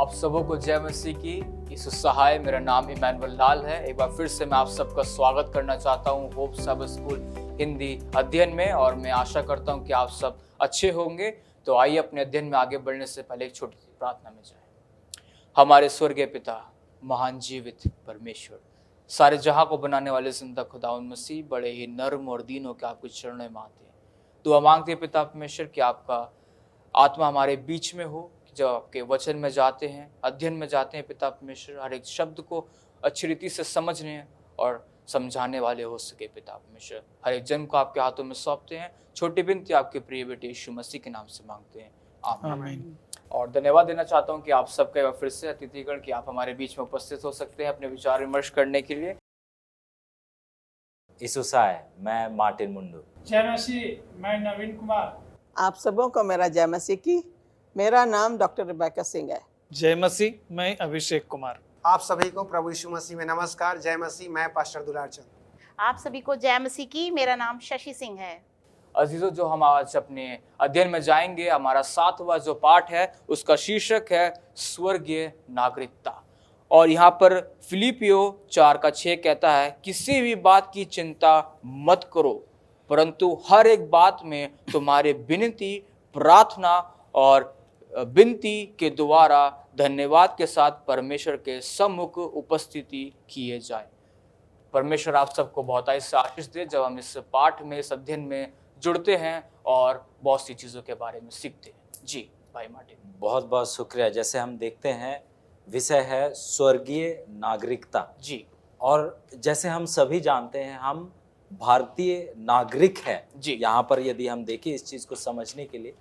आप सबों को जय मसीह की। यीशु सहाय। मेरा नाम इमैनुअल लाल है। एक बार फिर से मैं आप सबका स्वागत करना चाहता हूँ होप सब स्कूल हिंदी अध्ययन में, और मैं आशा करता हूँ कि आप सब अच्छे होंगे। तो आइए अपने अध्ययन में आगे बढ़ने से पहले एक छोटी सी प्रार्थना में जाएं। हमारे स्वर्गीय पिता, महान जीवित परमेश्वर, सारे जहां को बनाने वाले जिंदा खुदावंद मसीह, बड़े ही नर्म और दीन होकर आपके चरणों में आते हैं। दुआ मांगते हैं पिता परमेश्वर कि आपका आत्मा हमारे बीच में हो, जब आपके वचन में जाते हैं, अध्ययन में जाते हैं पिता परमेश्वर, हर एक शब्द को अच्छी रीति से समझने और समझाने वाले हो सके पिता परमेश्वर। हर एक जन को आपके हाथों में सौंपते हैं। छोटी विनती आपके प्रिय बेटे यीशु मसीह के नाम से मांगते हैं, आमीन। और धन्यवाद देना चाहता हूं कि आप सबका एक बार फिर से अतिथिगण कि आप हमारे बीच में उपस्थित हो सकते हैं अपने विचार विमर्श करने के लिए। यीशु सहाय। मैं मार्टिन मुंडू। जय मसीह। मैं नवीन कुमार। आप सबों को मेरा जय मसीह की। मेरा नाम डॉक्टर रिबेका सिंह है। जय मसीह। मैं अभिषेक कुमार। आप सभी को प्रभु यीशु मसीह में नमस्कार। जय मसीह। मैं पास्टर दुलार चंद। आप सभी को जय मसीह की। मेरा नाम शशि सिंह है। अजीजों, जो हम आज अपने अध्ययन में जाएंगे, हमारा 7वां जो पाठ है उसका शीर्षक है स्वर्गीय नागरिकता। और यहाँ पर फिलिपियो 4:6 कहता है, किसी भी बात की चिंता मत करो, परंतु हर एक बात में तुम्हारे विनती, प्रार्थना और विनती के द्वारा धन्यवाद के साथ परमेश्वर के सम्मुख उपस्थिति किए जाए। परमेश्वर आप सबको बहुत से आशीष दे जब हम इस पाठ में, इस अध्ययन में जुड़ते हैं और बहुत सी चीज़ों के बारे में सीखते हैं। जी भाई मार्टिन। बहुत बहुत शुक्रिया। जैसे हम देखते हैं, विषय है स्वर्गीय नागरिकता। जी। और जैसे हम सभी जानते हैं, हम भारतीय नागरिक हैं। जी। यहाँ पर यदि हम देखें इस चीज़ को समझने के लिए,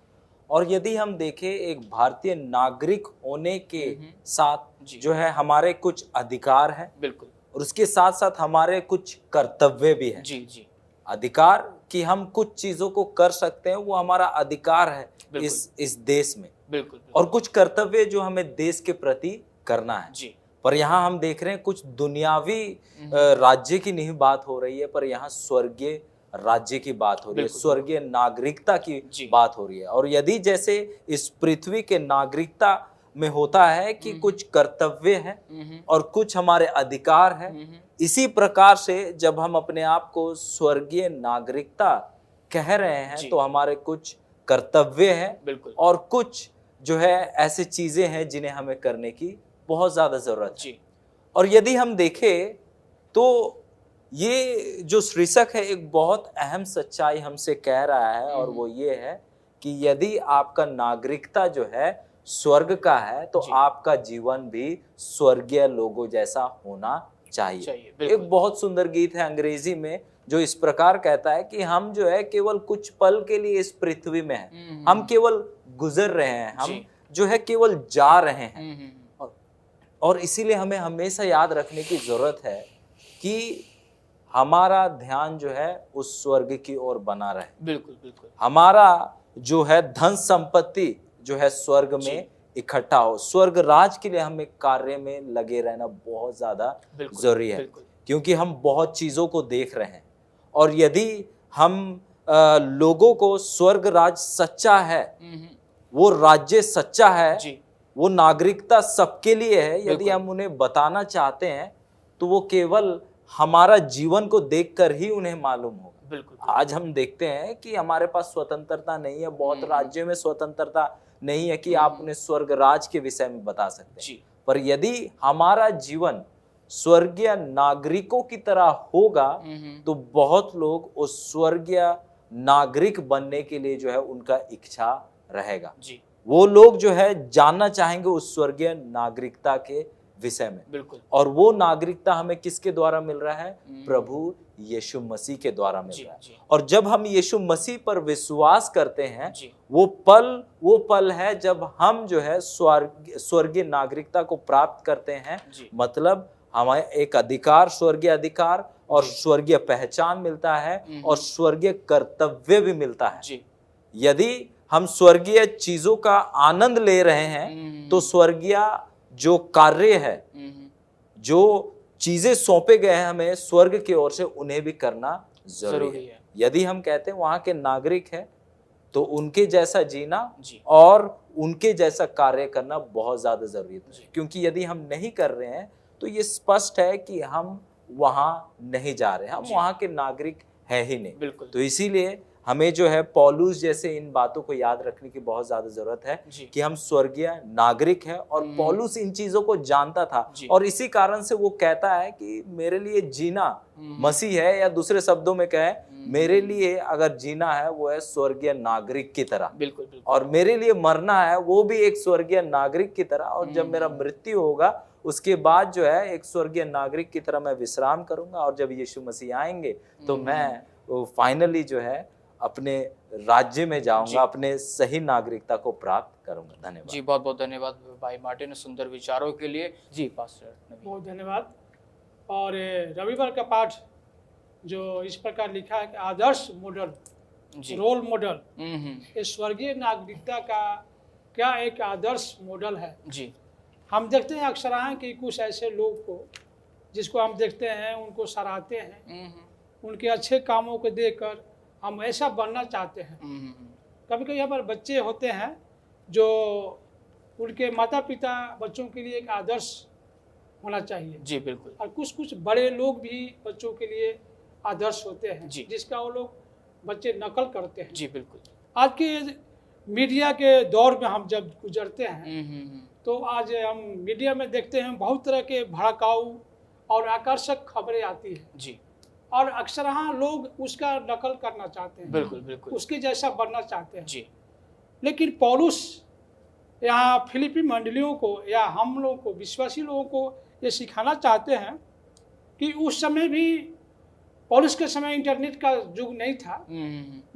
और यदि हम देखें एक भारतीय नागरिक होने के साथ जो है हमारे कुछ अधिकार हैं, बिल्कुल, और उसके साथ साथ हमारे कुछ कर्तव्य भी हैं। जी जी। अधिकार कि हम कुछ चीजों को कर सकते हैं, वो हमारा अधिकार है इस देश में। बिल्कुल। और कुछ कर्तव्य जो हमें देश के प्रति करना है। जी। पर यहाँ हम देख रहे हैं कुछ दुनियावी राज्य की नहीं बात हो रही है, पर यहाँ स्वर्गीय राज्य की बात हो रही है, स्वर्गीय नागरिकता की बात हो रही है। और यदि जैसे इस पृथ्वी के नागरिकता में होता है कि कुछ कर्तव्य है और कुछ हमारे अधिकार है, इसी प्रकार से जब हम अपने आप को स्वर्गीय नागरिकता कह रहे हैं तो हमारे कुछ कर्तव्य हैं और कुछ जो है ऐसी चीजें हैं जिन्हें हमें करने की बहुत ज्यादा जरूरत है। और यदि हम देखें तो ये जो शीर्षक है एक बहुत अहम सच्चाई हमसे कह रहा है, और वो ये है कि यदि आपका नागरिकता जो है स्वर्ग का है तो आपका जीवन भी स्वर्गीय लोगों जैसा होना चाहिए। एक बहुत सुंदर गीत है अंग्रेजी में जो इस प्रकार कहता है कि हम जो है केवल कुछ पल के लिए इस पृथ्वी में हैं, हम केवल गुजर रहे हैं, हम जो है केवल जा रहे हैं। और इसीलिए हमें हमेशा याद रखने की जरूरत है कि हमारा ध्यान जो है उस स्वर्ग की ओर बना रहे। बिल्कुल बिल्कुल। हमारा जो है धन संपत्ति जो है स्वर्ग में इकट्ठा हो। स्वर्ग राज के लिए हमें कार्य में लगे रहना बहुत ज्यादा जरूरी है, क्योंकि हम बहुत चीजों को देख रहे हैं। और यदि हम लोगों को स्वर्ग राज सच्चा है, वो राज्य सच्चा है, वो नागरिकता सबके लिए है, यदि हम उन्हें बताना चाहते हैं तो वो केवल हमारा जीवन को देखकर ही उन्हें मालूम होगा। बिल्कुल। आज हम देखते हैं कि हमारे पास स्वतंत्रता नहीं है, बहुत राज्यों में स्वतंत्रता नहीं है कि आप उन्हें स्वर्ग राज के विषय में बता सकते हैं। पर यदि हमारा जीवन स्वर्गीय नागरिकों की तरह होगा तो बहुत लोग उस स्वर्गीय नागरिक बनने के लिए जो है उनका इच्छा रहेगा। वो लोग जो है जानना चाहेंगे उस स्वर्गीय नागरिकता के विषय में। बिल्कुल। और वो नागरिकता हमें किसके द्वारा मिल रहा है? प्रभु यीशु मसीह के द्वारा मिल रहा है। और जब हम यीशु मसीह पर विश्वास करते हैं, वो पल है जब हम जो है स्वर्गीय नागरिकता को प्राप्त करते हैं। मतलब हमें एक अधिकार, स्वर्गीय अधिकार और स्वर्गीय पहचान मिलता है और स्वर्गीय कर्तव्य भी मिलता है। यदि हम स्वर्गीय चीजों का आनंद ले रहे हैं तो स्वर्गीय जो कार्य है, जो चीजें सौंपे गए हैं हमें स्वर्ग की ओर से, उन्हें भी करना जरूरी है। यदि हम कहते हैं वहां के नागरिक है तो उनके जैसा जीना जी और उनके जैसा कार्य करना बहुत ज्यादा जरूरी है, क्योंकि यदि हम नहीं कर रहे हैं तो ये स्पष्ट है कि हम वहां नहीं जा रहे हैं, हम जी। वहां के नागरिक है ही नहीं। बिल्कुल तो इसीलिए हमें जो है पौलुस जैसे इन बातों को याद रखने की बहुत ज्यादा जरूरत है जी कि हम स्वर्गीय नागरिक हैं, और पौलुस इन चीजों को जानता था जी। और इसी कारण से वो कहता है कि मेरे लिए जीना मसीह है, या दूसरे शब्दों में कहे मेरे लिए अगर जीना है वो है स्वर्गीय नागरिक की तरह, बिल्कुल बिल्कुल और मेरे लिए मरना है वो भी एक स्वर्गीय नागरिक की तरह। और जब मेरा मृत्यु होगा उसके बाद जो है एक स्वर्गीय नागरिक की तरह मैं विश्राम करूंगा, और जब यीशु मसीह आएंगे तो मैं फाइनली जो है अपने राज्य में जी। जाऊंगा, अपने सही नागरिकता को प्राप्त करूंगा। धन्यवाद जी, बहुत बहुत धन्यवाद भाई मार्टिन, सुंदर विचारों के लिए। जी पास्टर नवीन। बहुत धन्यवाद। और रविवार का पाठ जो इस प्रकार लिखा है कि आदर्श मॉडल, जी रोल मॉडल, हम्म ये स्वर्गीय नागरिकता का क्या एक आदर्श मॉडल है। जी हम देखते हैं अक्सर कि कुछ ऐसे लोग को जिसको हम देखते हैं उनको सराहते हैं, उनके अच्छे कामों को देखकर हम ऐसा बनना चाहते हैं। कभी कभी यहाँ पर बच्चे होते हैं जो उनके माता पिता बच्चों के लिए एक आदर्श होना चाहिए, जी बिल्कुल और कुछ कुछ बड़े लोग भी बच्चों के लिए आदर्श होते हैं जी। जिसका वो लोग बच्चे नकल करते हैं। जी बिल्कुल आज के मीडिया के दौर में हम जब गुजरते हैं हम्म तो आज हम मीडिया में देखते हैं बहुत तरह के भड़काऊ और आकर्षक खबरें आती हैं, जी और अक्सर लोग उसका नकल करना चाहते हैं, बिल्कुल बिल्कुल उसके जैसा बनना चाहते हैं। जी लेकिन पौलुस यहाँ फिलिपी मंडलियों को या हम लोगों को, विश्वासी लोगों को ये सिखाना चाहते हैं कि उस समय भी, पौलुस के समय इंटरनेट का युग नहीं था,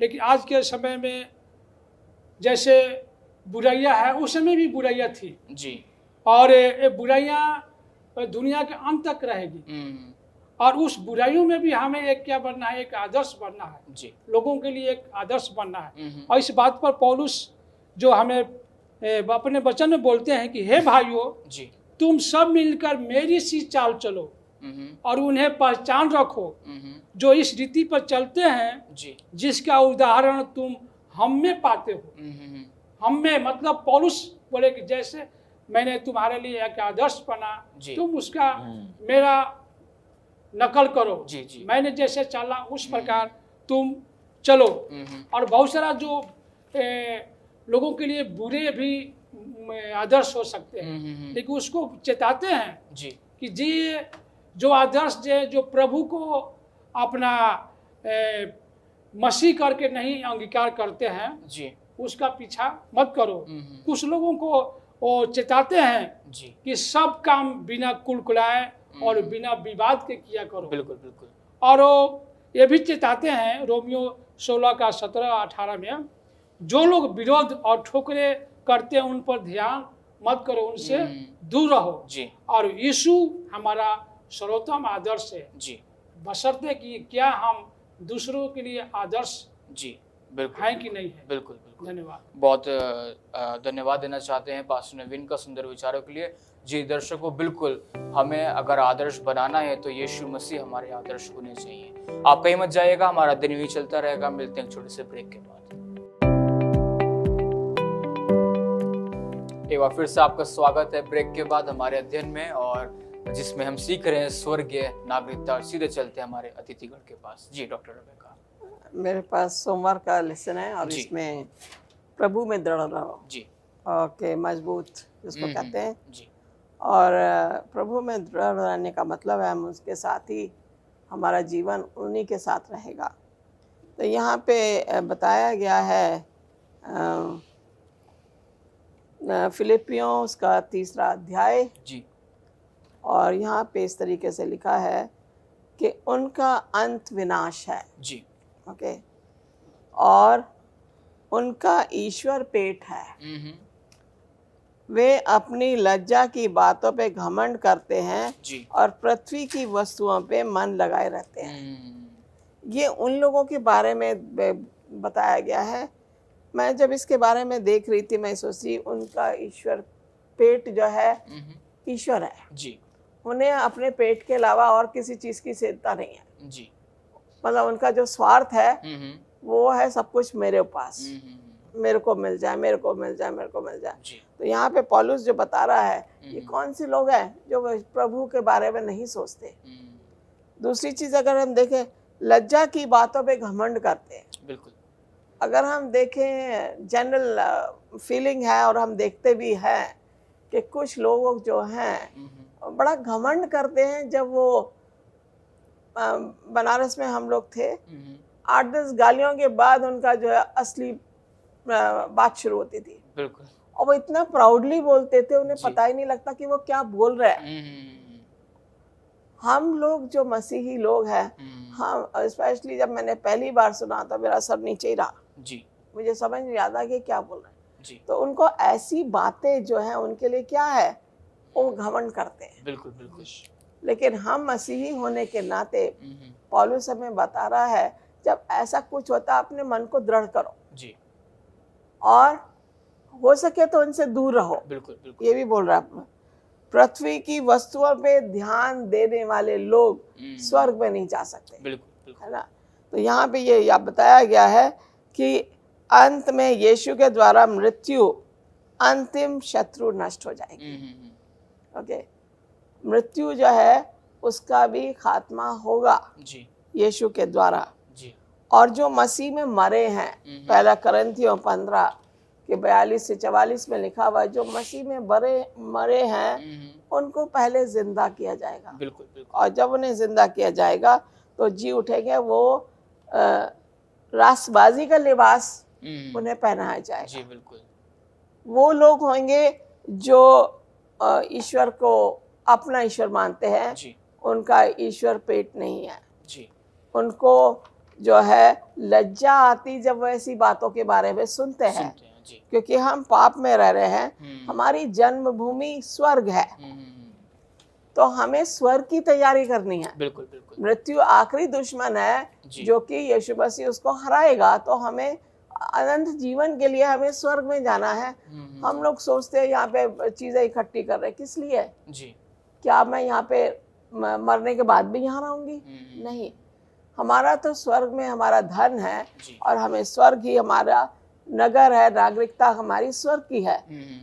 लेकिन आज के समय में जैसे बुराइयां है उस समय भी बुराइयां थी, जी और ये बुराइयां दुनिया के अंत तक रहेगी। और उस बुराइयों में भी हमें एक क्या बनना है, एक आदर्श बनना है, जी लोगों के लिए एक आदर्श बनना है। और इस बात पर पौलुस जो हमें अपने वचन में बोलते हैं कि हे भाइयों, जी तुम सब मिलकर मेरी सी चाल चलो और उन्हें पहचान रखो जो इस रीति पर चलते हैं जी जिसका उदाहरण तुम हम में पाते हो। हम में मतलब पौलुस बोले कि जैसे मैंने तुम्हारे लिए एक आदर्श बना, जी। तुम उसका मेरा नकल करो, जी जी मैंने जैसे चला उस प्रकार तुम चलो। और बहुत सारा जो लोगों के लिए बुरे भी आदर्श हो सकते हैं, लेकिन उसको चेताते हैं जी कि जी जो आदर्श जो प्रभु को अपना मसीह करके नहीं अंगीकार करते हैं जी उसका पीछा मत करो। कुछ लोगों को वो चेताते हैं जी कि सब काम बिना कुलकुलाए और बिना विवाद के किया करो। बिल्कुल बिल्कुल और वो ये भी चेताते हैं रोमियो 16 का 17-18 में, जो लोग विरोध और ठोकरे करते हैं उन पर ध्यान मत करो, उनसे दूर रहो। जी और यीशु हमारा सर्वोत्तम आदर्श है, जी बशर्ते कि क्या हम दूसरों के लिए आदर्श जी बिल्कुल हैं कि नहीं है। बिल्कुल बिल्कुल धन्यवाद। बहुत धन्यवाद देना चाहते हैं पास्टर नवीन का सुंदर विचारों के लिए। जी दर्शकों, बिल्कुल हमें अगर आदर्श बनाना है तो यीशु मसीह हमारे आदर्श होने चाहिए। आप कहीं मत जाइएगा, हमारा दिन भी चलता रहेगा। मिलते हैं छोटे से ब्रेक के बाद। एक बार फिर से आपका स्वागत है ब्रेक के बाद हमारे अध्ययन में, और जिसमें हम सीख रहे हैं स्वर्गीय नागरिकता। और सीधे चलते हैं हमारे अतिथिगण के पास। जी डॉक्टर रेबेका। मेरे पास सोमवार का लेसन है और जी। इसमें प्रभु में दृढ़ रहो, जी ओके, मजबूत जिसको कहते हैं। जी और प्रभु में दृढ़ रहने का मतलब है हम उसके साथ ही, हमारा जीवन उन्हीं के साथ रहेगा। तो यहाँ पे बताया गया है फिलिपियों उसका 3 अध्याय, जी और यहाँ पे इस तरीके से लिखा है कि उनका अंत विनाश है, जी ओके, और उनका ईश्वर पेट है। वे अपनी लज्जा की बातों पे घमंड करते हैं जी और पृथ्वी की वस्तुओं पे मन लगाए रहते हैं। ये उन लोगों के बारे में बताया गया है। मैं जब इसके बारे में देख रही थी मैं सोची उनका ईश्वर पेट जो है ईश्वर है, जी उन्हें अपने पेट के अलावा और किसी चीज़ की चिंता नहीं है। जी मतलब उनका जो स्वार्थ है वो है सब कुछ मेरे पास। मेरे को मिल जाए, मेरे को मिल जाए, मेरे को मिल जाए। जी तो यहाँ पे पौलुस जो बता रहा है, ये कौन से लोग हैं जो प्रभु के बारे में नहीं सोचते। दूसरी चीज अगर हम देखें, लज्जा की बातों पे घमंड करते हैं। बिल्कुल अगर हम देखें, जनरल फीलिंग है और हम देखते भी हैं कि कुछ लोग जो हैं बड़ा घमंड करते हैं। जब वो बनारस में हम लोग थे, 8-10 गालियों के बाद उनका जो है असली बात शुरू होती थी। बिल्कुल और वो इतना प्राउडली बोलते थे, उन्हें पता ही नहीं लगता कि वो क्या बोल रहे हैं। हम लोग जो मसीही लोग हैं, हम स्पेशली जब मैंने पहली बार सुना तो मेरा सर नीचे ही रहा। जी मुझे समझ नहीं आता कि क्या बोल रहे हैं। जी तो उनको ऐसी बातें जो है उनके लिए क्या है, वो घमंड करते हैं। बिल्कुल बिल्कुल लेकिन हम मसीही होने के नाते पौलुस हमें बता रहा है, जब ऐसा कुछ होता है अपने मन को दृढ़ करो जी और हो सके तो उनसे दूर रहो। बिल्कुल बिल्कुल ये भी बोल रहा है, पृथ्वी की वस्तुओं पे ध्यान देने वाले लोग स्वर्ग में नहीं जा सकते, बिल्कुल बिल्कुल है ना। तो यहाँ पे ये बताया गया है कि अंत में यीशु के द्वारा मृत्यु अंतिम शत्रु नष्ट हो जाएगी। ओके, मृत्यु जो है उसका भी खात्मा होगा जी यीशु के द्वारा। जी और जो मसीह में मरे हैं, पहला करंथियों 15 के 42 से 44 में लिखा हुआ है, जो मसीह में मरे हैं उनको पहले जिंदा किया जाएगा। बिल्कुल बिल्कुल और जब उन्हें जिंदा किया जाएगा तो जी उठेंगे, वो रासबाजी का लिबास उन्हें पहनाया जाएगा। जी बिल्कुल वो लोग होंगे जो ईश्वर को अपना ईश्वर मानते हैं। जी उनका ईश्वर पेट नहीं है। जी उनको जो है लज्जा आती जब वो ऐसी बातों के बारे में सुनते हैं, सुनते हैं जी क्योंकि हम पाप में रह रहे हैं। हमारी जन्मभूमि स्वर्ग है, तो हमें स्वर्ग की तैयारी करनी है। बिल्कुल बिल्कुल मृत्यु आखिरी दुश्मन है जी। जो कि यीशु मसीह उसको हराएगा। तो हमें अनंत जीवन के लिए हमें स्वर्ग में जाना है। हम लोग सोचते हैं यहाँ पे चीजें इकट्ठी कर रहे हैं, किस लिए? जी क्या मैं यहाँ पे मरने के बाद भी यहाँ रहूंगी? नहीं, हमारा तो स्वर्ग में हमारा धन है जी। और हमें स्वर्ग ही हमारा नगर है, नागरिकता हमारी स्वर्ग की है।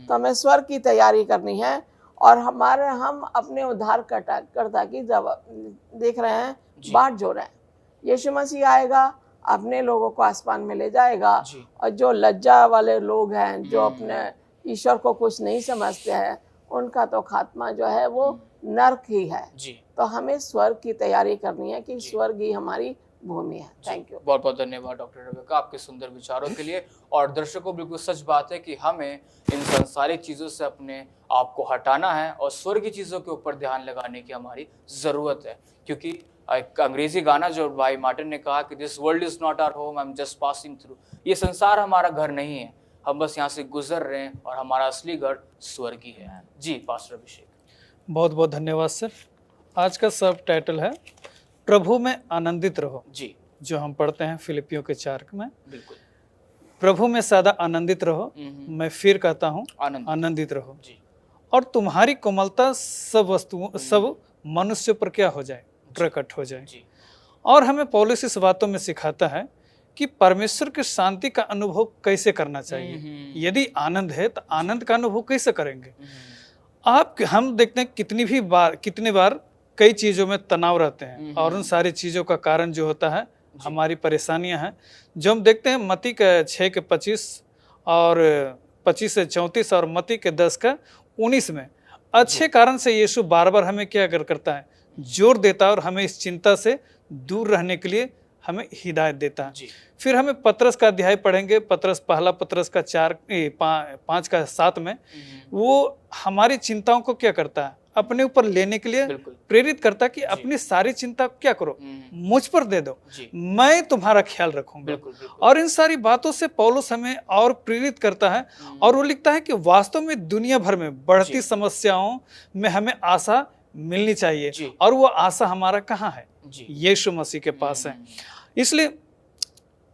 तो हमें स्वर्ग की तैयारी करनी है और हम अपने उद्धारकर्ता की देख रहे हैं, बाट जो रहे हैं। यीशु मसीह आएगा, अपने लोगों को आसमान में ले जाएगा। जी। और जो लज्जा वाले लोग हैं, जो अपने ईश्वर को कुछ नहीं समझते हैं, उनका तो खात्मा जो है वो नरक ही है। जी तो हमें स्वर्ग की तैयारी करनी है कि स्वर्ग ही हमारी भूमि है। Thank you. बहुत बहुत धन्यवाद डॉक्टर रेबेका आपके सुंदर विचारों के लिए। और दर्शकों, बिल्कुल सच बात है कि हमें इन संसारिक चीज़ों से अपने आप को हटाना है और स्वर्गीय चीज़ों के ऊपर ध्यान लगाने की हमारी ज़रूरत है। क्योंकि एक अंग्रेजी गाना जो भाई मार्टिन ने कहा कि this world is not our home, I am just passing through. ये संसार हमारा घर नहीं है, हम बस यहाँ से गुजर रहे हैं और हमारा असली घर स्वर्गीय है। जी पास्टर अभिषेक। बहुत बहुत धन्यवाद सर। आज का सब टाइटल है प्रभु में आनंदित रहो, जी जो हम पढ़ते हैं फिलिपियों के 4 में। बिल्कुल प्रभु में सदा आनंदित रहो, मैं फिर कहता हूँ आनंदित रहो। जी और तुम्हारी कोमलता सब वस्तुओं सब मनुष्य पर क्या हो जाए, प्रकट हो जाए। जी और हमें पौलुस इस बातों में सिखाता है कि परमेश्वर की शांति का अनुभव कैसे करना चाहिए। यदि आनंद है तो आनंद का अनुभव कैसे करेंगे। हम देखते हैं कितनी बार कई चीज़ों में तनाव रहते हैं और उन सारी चीज़ों का कारण जो होता है हमारी परेशानियां हैं। जो हम देखते हैं मत्ती के 6 के 25 और 25 से 34 और मत्ती के 10 का 19 में अच्छे कारण से यीशु बार बार हमें क्या करता है, जोर देता है और हमें इस चिंता से दूर रहने के लिए हमें हिदायत देता है। फिर हमें पतरस का अध्याय पढ़ेंगे, पहला पतरस का 5 का 7 में वो हमारी चिंताओं को क्या करता है, अपने ऊपर लेने के लिए प्रेरित करता कि अपनी सारी चिंता क्या करो, मुझ पर दे दो, मैं तुम्हारा ख्याल रखूंगा। और इन सारी बातों से पौलुस हमें और प्रेरित करता है और वो लिखता है कि वास्तव में दुनिया भर में बढ़ती समस्याओं में हमें आशा मिलनी चाहिए। और वो आशा हमारा कहाँ है, यीशु मसीह के पास है। इसलिए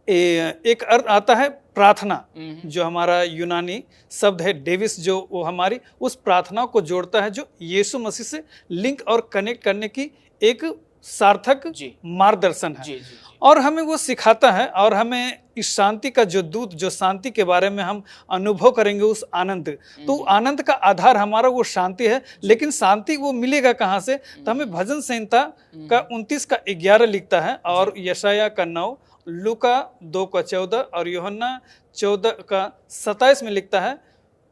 एक अर्थ आता है प्रार्थना, जो हमारा यूनानी शब्द है डेविस, जो वो हमारी उस प्रार्थना को जोड़ता है जो यीशु मसीह से लिंक और कनेक्ट करने की एक सार्थक जी। मार्गदर्शन है। जी जी जी। और हमें वो सिखाता है, और हमें इस शांति का जो दूत, जो शांति के बारे में हम अनुभव करेंगे उस आनंद, तो आनंद का आधार हमारा वो शांति है। लेकिन शांति वो मिलेगा कहाँ से? तो हमें भजन संहिता का 29 का 11 लिखता है, और यशाया का 9, लूका 2 का 14 और यूहन्ना 14 का 27 में लिखता है,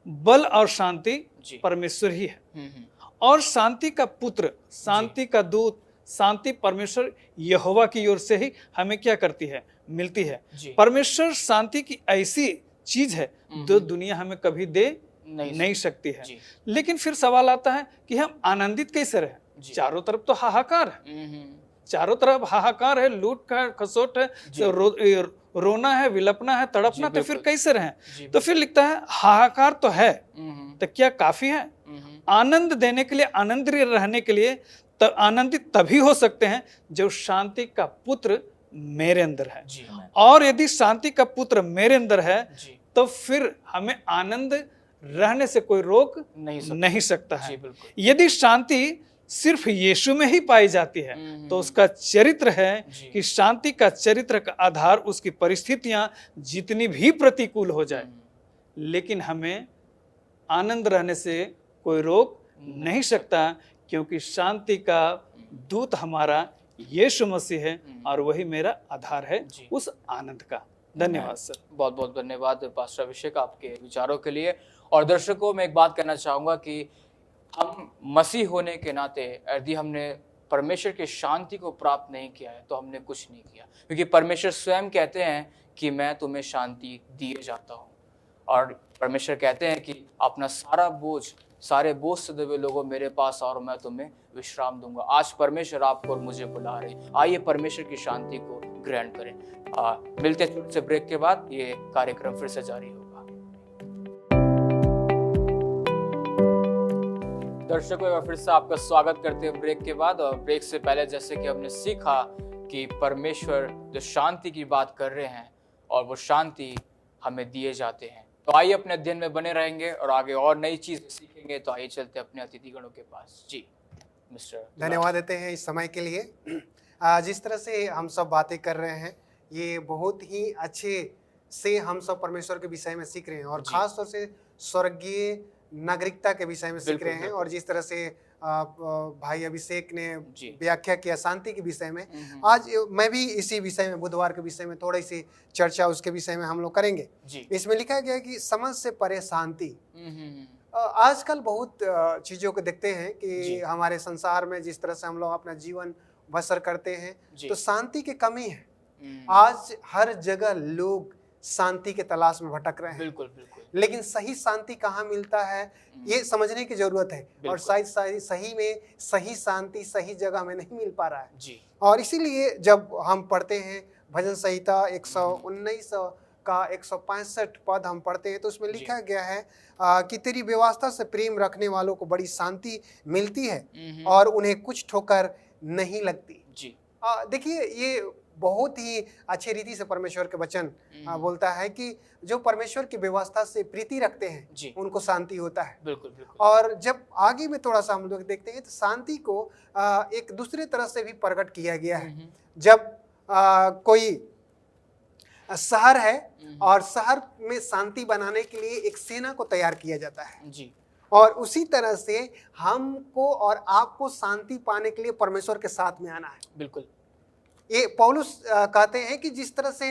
बल और शांति परमेश्वर ही है। और शांति का पुत्र, शांति का दूत, शांति परमेश्वर यहोवा की ओर से ही हमें क्या करती है? मिलती है। परमेश्वर शांति की ऐसी चीज है जो दुनिया हमें कभी दे नहीं सकती है। लेकिन फिर सवाल आता है कि हम आनंदित कैसे रहे? चारों तरफ तो हाहाकार है, चारों तरफ हाहाकार है, लूट का खसोट है, रोना है, विलपना है, तड़पना, तो फिर कैसे रहें? तो फिर लिखता है हाहाकार तो है, तो क्या काफी है? आनंद देने के लिए, आनंद रहने के लिए तो आनंदित तभी हो सकते हैं जब शांति का पुत्र मेरे अंदर है। और यदि शांति का पुत्र मेरे अंदर है तो फिर हमें आनंद रहने से कोई रोक नहीं सकता है। यदि शांति सिर्फ यीशु में ही पाई जाती है तो उसका चरित्र है कि शांति का चरित्र का आधार उसकी परिस्थितियां जितनी भी प्रतिकूल हो जाए, लेकिन हमें आनंद रहने से कोई रोक नहीं सकता, क्योंकि शांति का दूत हमारा यीशु मसीह है और वही मेरा आधार है उस आनंद का। धन्यवाद सर। बहुत बहुत धन्यवाद पास्टर अभिषेक आपके विचारों के लिए। और दर्शकों, मैं एक बात कहना चाहूँगा कि हम मसीह होने के नाते यदि हमने परमेश्वर की शांति को प्राप्त नहीं किया है तो हमने कुछ नहीं किया, क्योंकि परमेश्वर स्वयं कहते हैं कि मैं तुम्हें शांति दिए जाता हूँ। और परमेश्वर कहते हैं कि अपना सारे बोझ से दबे लोगों मेरे पास और मैं तुम्हें विश्राम दूंगा। आज परमेश्वर आपको और मुझे बुला रहे, आइए परमेश्वर की शांति को ग्रहण करें। मिलते हैं छोटे से ब्रेक के बाद, ये कार्यक्रम फिर से जारी होगा। दर्शकों, एक फिर से आपका स्वागत करते हैं ब्रेक के बाद। और ब्रेक से पहले जैसे कि हमने सीखा कि परमेश्वर जो शांति की बात कर रहे हैं और वो शांति हमें दिए जाते हैं, तो आइए अपने अध्ययन में बने रहेंगे और आगे और नई चीज सीखेंगे। तो आइए चलते अपने अतिथिगणों के पास। जी मिस्टर, धन्यवाद देते हैं इस समय के लिए। जिस तरह से हम सब बातें कर रहे हैं, ये बहुत ही अच्छे से हम सब परमेश्वर के विषय में सीख रहे हैं, और खास तौर से स्वर्गीय नागरिकता के विषय में सीख रहे हैं। और जिस तरह से भाई अभिषेक ने व्याख्या किया शांति के विषय में, आज मैं भी इसी विषय में, बुधवार के विषय में थोड़ी सी चर्चा उसके विषय में हम लोग करेंगे। इसमें लिखा गया कि समझ से परे शांति। आजकल बहुत चीजों को देखते हैं कि हमारे संसार में जिस तरह से हम लोग अपना जीवन बसर करते हैं तो शांति की कमी है। आज हर जगह लोग शांति के तलाश में भटक रहे हैं। बिल्कुल बिल्कुल। लेकिन सही शांति कहाँ मिलता है ये समझने की जरूरत है, और शायद सही में सही शांति सही जगह में नहीं मिल पा रहा है जी। और इसीलिए जब हम पढ़ते हैं भजन संहिता 119 का 165 पद हम पढ़ते हैं तो उसमें लिखा गया है कि तेरी व्यवस्था से प्रेम रखने वालों को बड़ी शांति मिलती है और उन्हें कुछ ठोकर नहीं लगती जी। देखिए, ये बहुत ही अच्छी रीति से परमेश्वर के वचन बोलता है कि जो परमेश्वर की व्यवस्था से प्रीति रखते हैं उनको शांति होता है। बिल्कुल बिल्कुल। और जब आगे में थोड़ा सा हम लोग देखते हैं तो शांति को एक दूसरे तरह से भी प्रकट किया गया है। जब कोई शहर है और शहर में शांति बनाने के लिए एक सेना को तैयार किया जाता है जी। और उसी तरह से हमको और आपको शांति पाने के लिए परमेश्वर के साथ में आना है। बिल्कुल। ये पौलुस कहते हैं कि जिस तरह से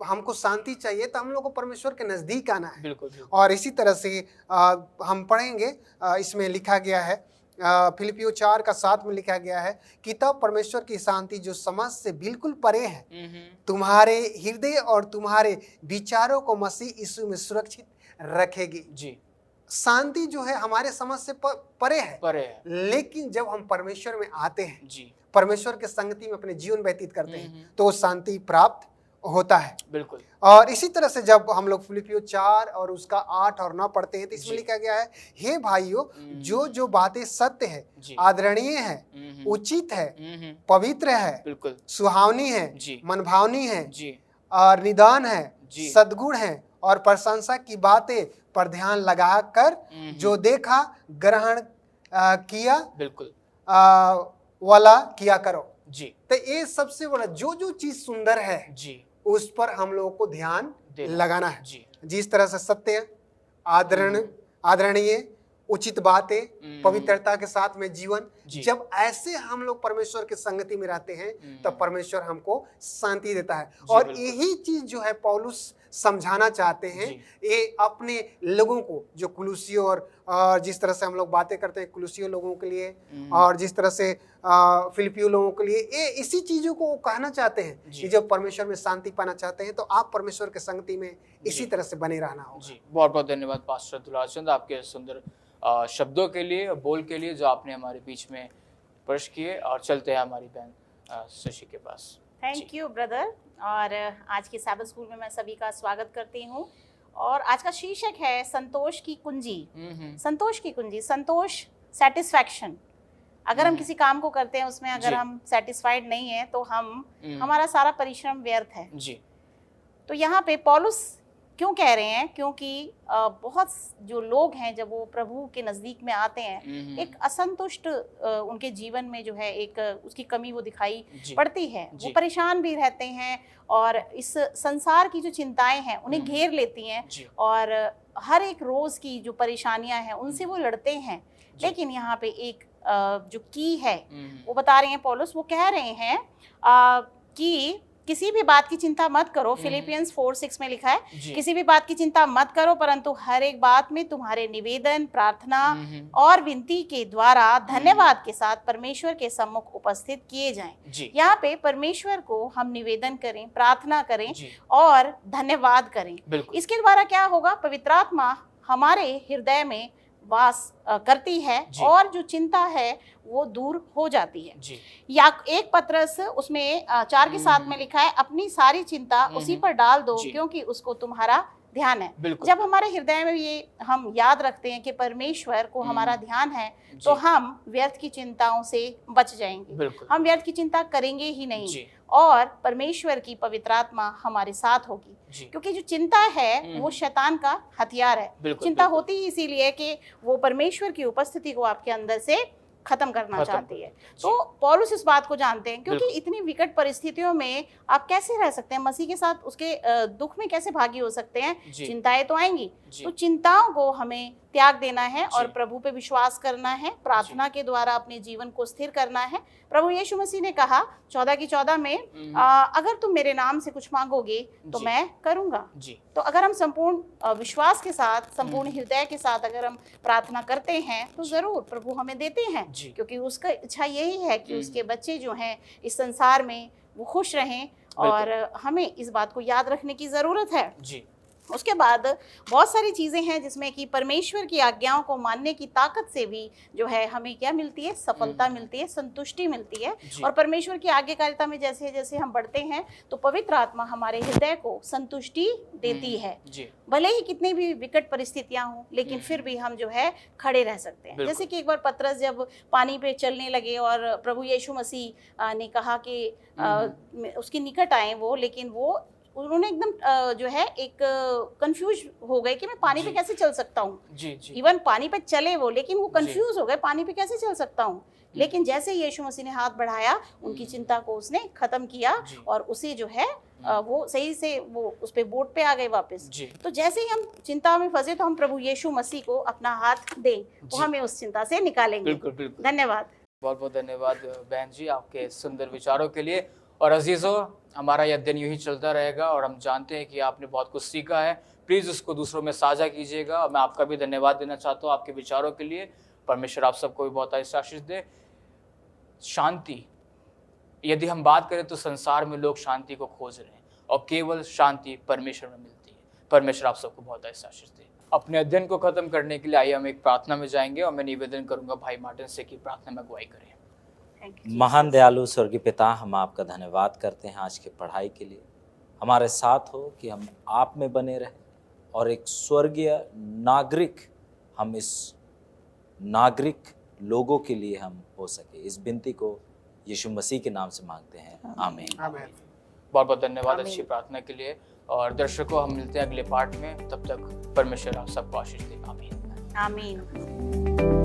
हमको शांति चाहिए तो हम लोग को परमेश्वर के नजदीक आना है। बिल्कुल, बिल्कुल। और इसी तरह से हम पढ़ेंगे, इसमें लिखा गया है फिलिपियों 4 का 7 में लिखा गया है कि तब परमेश्वर की शांति जो समझ से बिल्कुल परे है तुम्हारे हृदय और तुम्हारे विचारों को मसीह यीशु में सुरक्षित रखेगी जी। शांति जो है हमारे समझ से परे है, लेकिन जब हम परमेश्वर में आते हैं जी, परमेश्वर के संगति में अपने जीवन व्यतीत करते हैं तो वो शांति प्राप्त होता है। बिल्कुल। और इसी तरह से जब हम लोग फिलिपियों 4 और उसका 8 और 9 पढ़ते हैं तो इसमें लिखा गया है, हे भाइयों, जो जो बातें सत्य है, आदरणीय है, उचित है, पवित्र है, बिल्कुल, सुहावनी है, मनभावनी है और निदान है, सद्गुण है और प्रशंसा की बातें पर ध्यान लगाकर जो देखा ग्रहण किया, बिल्कुल, वाला किया करो। जी तो ये सबसे बड़ा जो जो चीज सुंदर है जी उस पर हम लोगों को ध्यान देना। लगाना है। जी जिस तरह से सत्य, आदरणीय, उचित बातें, पवित्रता के साथ में जीवन, जी। जब ऐसे हम लोग परमेश्वर की संगति में रहते हैं तब परमेश्वर हमको शांति देता है। जी, और बिल्कुल। यही चीज जो है पौलुस समझाना चाहते हैं जी। ये अपने लोगों को, जो कुलुसियों और जिस तरह से हम लोग बातें करते हैं कुलुसियों लोगों के लिए और जिस तरह से फिलिपियो लोगों के लिए, ये इसी चीजों को वो कहना चाहते हैं जी। कि जब परमेश्वर में शांति पाना चाहते हैं तो आप परमेश्वर के संगति में इसी जी। तरह से बने रहना होगा। जी, बहुत बहुत धन्यवाद पास्टर दुलाचंद आपके सुंदर शब्दों के लिए, बोल के लिए जो आपने हमारे बीच में स्पर्श किए। और चलते हैं हमारी बहन शशि के पास। Thank you brother. और आज के सैबथ स्कूल में मैं सभी का स्वागत करती हूँ। और आज का शीर्षक है संतोष की कुंजी। संतोष की कुंजी, संतोष, सेटिस्फैक्शन। अगर हम किसी काम को करते हैं उसमें अगर जी। हम सेटिस्फाइड नहीं है तो हमारा सारा परिश्रम व्यर्थ है। जी तो यहाँ पे पौलुस क्यों कह रहे हैं? क्योंकि बहुत जो लोग हैं जब वो प्रभु के नज़दीक में आते हैं, एक असंतुष्ट उनके जीवन में जो है एक उसकी कमी वो दिखाई जी। पड़ती है। जी। वो परेशान भी रहते हैं और इस संसार की जो चिंताएं हैं उन्हें घेर लेती हैं जी। और हर एक रोज़ की जो परेशानियां हैं उनसे वो लड़ते हैं। जी। लेकिन यहाँ पे एक जो की है वो बता रहे हैं पौलुस, वो कह रहे हैं कि किसी भी बात की चिंता मत करो। फिलिपियंस 4:6 में लिखा है, जी। किसी भी बात की चिंता मत करो परंतु हर एक बात में तुम्हारे निवेदन, प्रार्थना और विनती के द्वारा धन्यवाद के साथ परमेश्वर के सम्मुख उपस्थित किए जाएं। जी। यहाँ पे परमेश्वर को हम निवेदन करें, प्रार्थना करें जी। और धन्यवाद करें। बिल्कुल। इसके द्वारा क्या होगा? पवित्र आत्मा हमारे हृदय में वास करती है जी। और जो चिंता है वो दूर हो जाती है। जी। या एक पत्रस उसमें 4 के 7 में लिखा है, अपनी सारी चिंता उसी पर डाल दो जी। क्योंकि उसको तुम्हारा ध्यान है। बिल्कुल। जब हमारे हृदय में ये हम याद रखते हैं कि परमेश्वर को हमारा ध्यान है तो जी। हम व्यर्थ की चिंताओं से बच जाएंगे। बिल्कुल। हम व्यर्थ की चिंता करेंगे ही नहीं जी। और परमेश्वर की पवित्र आत्मा हमारे साथ होगी। जी। क्योंकि जो चिंता है वो शैतान का हथियार है। बिल्कुल, चिंता बिल्कुल। होती ही इसीलिए कि वो परमेश्वर की उपस्थिति को आपके अंदर से खत्म करना चाहती है। तो पौलुस इस बात को जानते हैं क्योंकि इतनी विकट परिस्थितियों में आप कैसे रह सकते हैं मसीह के साथ, उसके दुख में कैसे भागी हो सकते हैं? जी। चिंताएं तो आएंगी। जी। तो चिंताओं को हमें त्याग देना है और जी। प्रभु पे विश्वास करना है, प्रार्थना के द्वारा अपने जीवन को स्थिर करना है। प्रभु यीशु मसीह ने कहा 14:14 में अगर तुम मेरे नाम से कुछ मांगोगे तो जी। मैं करूंगा। जी। तो अगर हम संपूर्ण विश्वास के साथ, संपूर्ण हृदय के साथ अगर हम प्रार्थना करते हैं तो जरूर प्रभु हमें देते हैं। जी। क्योंकि उसका इच्छा यही है कि उसके बच्चे जो हैं इस संसार में वो खुश रहें और हमें इस बात को याद रखने की जरूरत है। जी। उसके बाद बहुत सारी चीज़ें हैं जिसमें कि परमेश्वर की आज्ञाओं को मानने की ताकत से भी जो है हमें क्या मिलती है? सफलता मिलती है, संतुष्टि मिलती है। जी। और परमेश्वर की आज्ञाकारिता में जैसे जैसे हम बढ़ते हैं तो पवित्र आत्मा हमारे हृदय को संतुष्टि देती है। जी। भले ही कितनी भी विकट परिस्थितियां हों लेकिन फिर भी हम जो है खड़े रह सकते हैं। बिल्कुल। जैसे कि एक बार पतरस जब पानी पे चलने लगे और प्रभु यीशु मसीह ने कहा कि उसके निकट आए वो, लेकिन वो उन्होंने एकदम जो है एक कंफ्यूज हो गए कि मैं पानी पे कैसे चल सकता हूँ। जी। जी। इवन पानी पे चले वो, लेकिन वो कंफ्यूज हो गए, पानी पे कैसे चल सकता हूँ। लेकिन जैसे यीशु मसीह ने हाथ बढ़ाया उनकी चिंता को उसने खत्म किया जी। और उसे जो है वो सही से वो उस पे बोट पे आ गए वापस। जी। तो जैसे ही हम चिंता में फंसे तो हम प्रभु यीशु मसीह को अपना हाथ दें, वो जी। हमें उस चिंता से निकालेंगे। बिल्कुल, बिल्कुल। धन्यवाद। बहुत बहुत धन्यवाद बहन जी आपके सुंदर विचारों के लिए। और अजीजों, हमारा यह दिन यूं ही चलता रहेगा और हम जानते हैं कि आपने बहुत कुछ सीखा है। प्लीज़ उसको दूसरों में साझा कीजिएगा और मैं आपका भी धन्यवाद देना चाहता हूँ आपके विचारों के लिए। परमेश्वर आप सबको भी बहुत आशीष दे। शांति, यदि हम बात करें तो संसार में लोग शांति को खोज रहे हैं और केवल शांति परमेश्वर में मिलती है। परमेश्वर आप सबको बहुत आशीष दे। अपने अध्ययन को खत्म करने के लिए आइए हम एक प्रार्थना में जाएंगे और मैं निवेदन करूंगा भाई मार्टिन से कि प्रार्थना में अगुवाई करें। महान दयालु स्वर्गीय पिता, हम आपका धन्यवाद करते हैं आज की पढ़ाई के लिए। हमारे साथ हो कि हम आप में बने रहें और एक स्वर्गीय नागरिक, हम इस नागरिक लोगों के लिए हम हो सके। इस विनती को यीशु मसीह के नाम से मांगते हैं, आमीन। आमीन। बहुत बहुत धन्यवाद आमीन। अच्छी प्रार्थना के लिए। और दर्शकों, हम मिलते हैं अगले पार्ट में। तब तक परमेश्वर आप सबको आशीष दे। आमीन। आमीन।